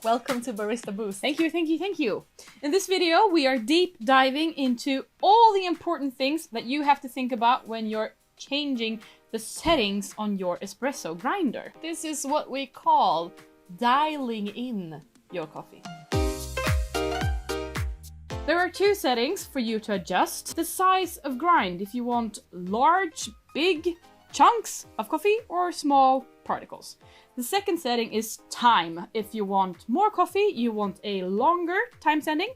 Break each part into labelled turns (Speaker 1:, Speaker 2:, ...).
Speaker 1: Welcome to Barista Boost.
Speaker 2: Thank you, thank you, thank you. In this video, we are deep diving into all the important things that you have to think about when you're changing the settings on your espresso grinder.
Speaker 1: This is what we call dialing in your coffee.
Speaker 2: There are two settings for you to adjust. The size of grind, if you want large, big chunks of coffee or small particles. The second setting is time. If you want more coffee, you want a longer time setting.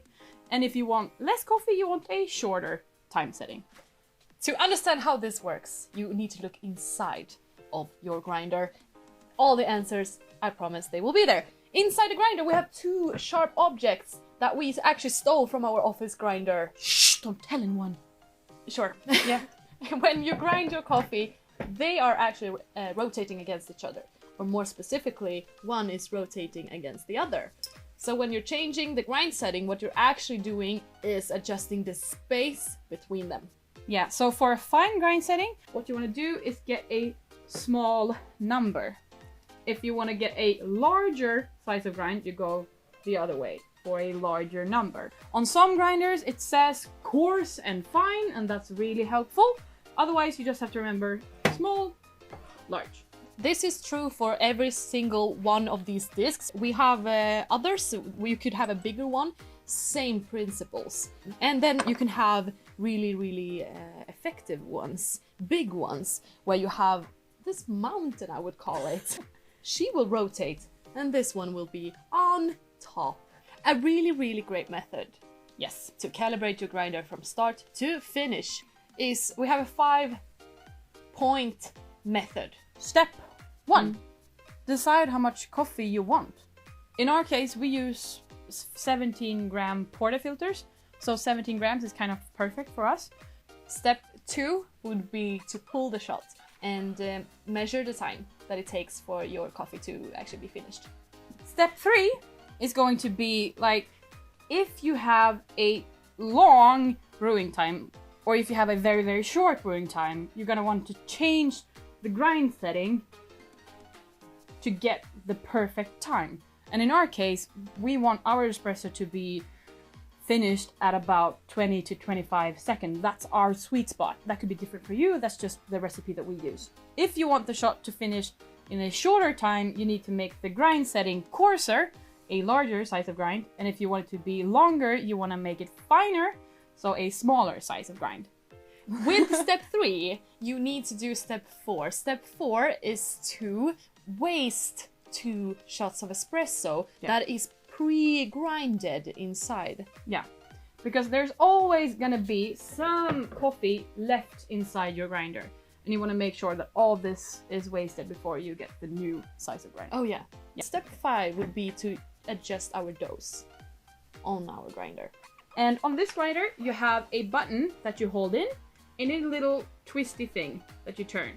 Speaker 2: And if you want less coffee, you want a shorter time setting.
Speaker 1: To understand how this works, you need to look inside of your grinder. All the answers, I promise, they will be there. Inside the grinder, we have two sharp objects that we actually stole from our office grinder.
Speaker 2: Shh, don't tell anyone.
Speaker 1: Sure, yeah. When you grind your coffee, they are actually rotating against each other. Or more specifically, one is rotating against the other. So when you're changing the grind setting, what you're actually doing is adjusting the space between them.
Speaker 2: Yeah, so for a fine grind setting, what you want to do is get a small number. If you want to get a larger size of grind, you go the other way for a larger number. On some grinders, it says coarse and fine, and that's really helpful. Otherwise, you just have to remember small, large.
Speaker 1: This is true for every single one of these discs. We have others, you could have a bigger one, same principles. And then you can have really effective ones, big ones, where you have this mountain, I would call it. She will rotate, and this one will be on top. A really great method, yes, to calibrate your grinder from start to finish is we have a 5-point method.
Speaker 2: Step 1. Decide how much coffee you want. In our case, we use 17-gram portafilters, so 17 grams is kind of perfect for us.
Speaker 1: Step 2 would be to pull the shot and measure the time that it takes for your coffee to actually be finished.
Speaker 2: Step 3 is going to be like, if you have a long brewing time, or if you have a very short brewing time, you're gonna want to change the grind setting to get the perfect time. And in our case, we want our espresso to be finished at about 20 to 25 seconds. That's our sweet spot. That could be different for you. That's just the recipe that we use. If you want the shot to finish in a shorter time, you need to make the grind setting coarser, a larger size of grind. And if you want it to be longer, you want to make it finer, so a smaller size of grind.
Speaker 1: With step 3, you need to do step 4. Step 4 is to waste 2 shots of espresso that is pre-grinded inside.
Speaker 2: Yeah, because there's always gonna be some coffee left inside your grinder. And you want to make sure that all this is wasted before you get the new size of grind.
Speaker 1: Oh yeah. Step 5 would be to adjust our dose on our grinder.
Speaker 2: And on this grinder, you have a button that you hold in and a little twisty thing that you turn.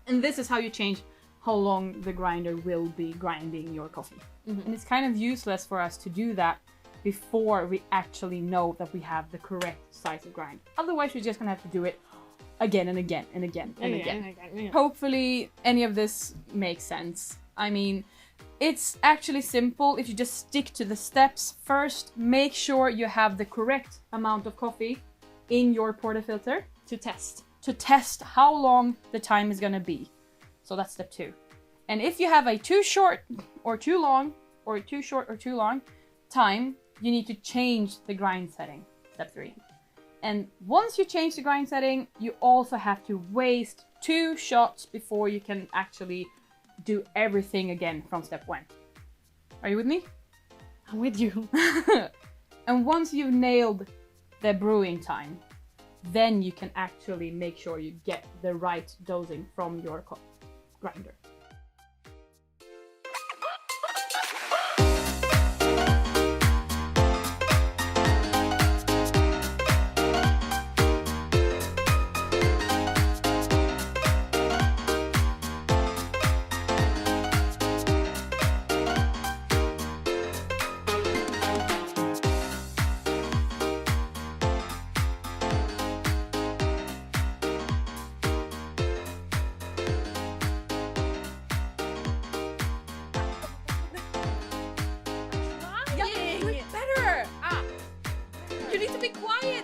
Speaker 2: And this is how you change how long the grinder will be grinding your coffee. And it's kind of useless for us to do that before we actually know that we have the correct size of grind. Otherwise, we're just gonna have to do it again and again and again and again.
Speaker 1: Yeah.
Speaker 2: Hopefully any of this makes sense. I mean, it's actually simple if you just stick to the steps. First, make sure you have the correct amount of coffee in your portafilter to test how long the time is gonna be. So that's step 2. And if you have a too short or too long, or too short or too long time, you need to change the grind setting, step 3. And once you change the grind setting, you also have to waste 2 shots before you can actually do everything again from step 1. Are you with me?
Speaker 1: I'm with you.
Speaker 2: And once you've nailed the brewing time, then you can actually make sure you get the right dosing from your grinder.
Speaker 1: You need to be quiet.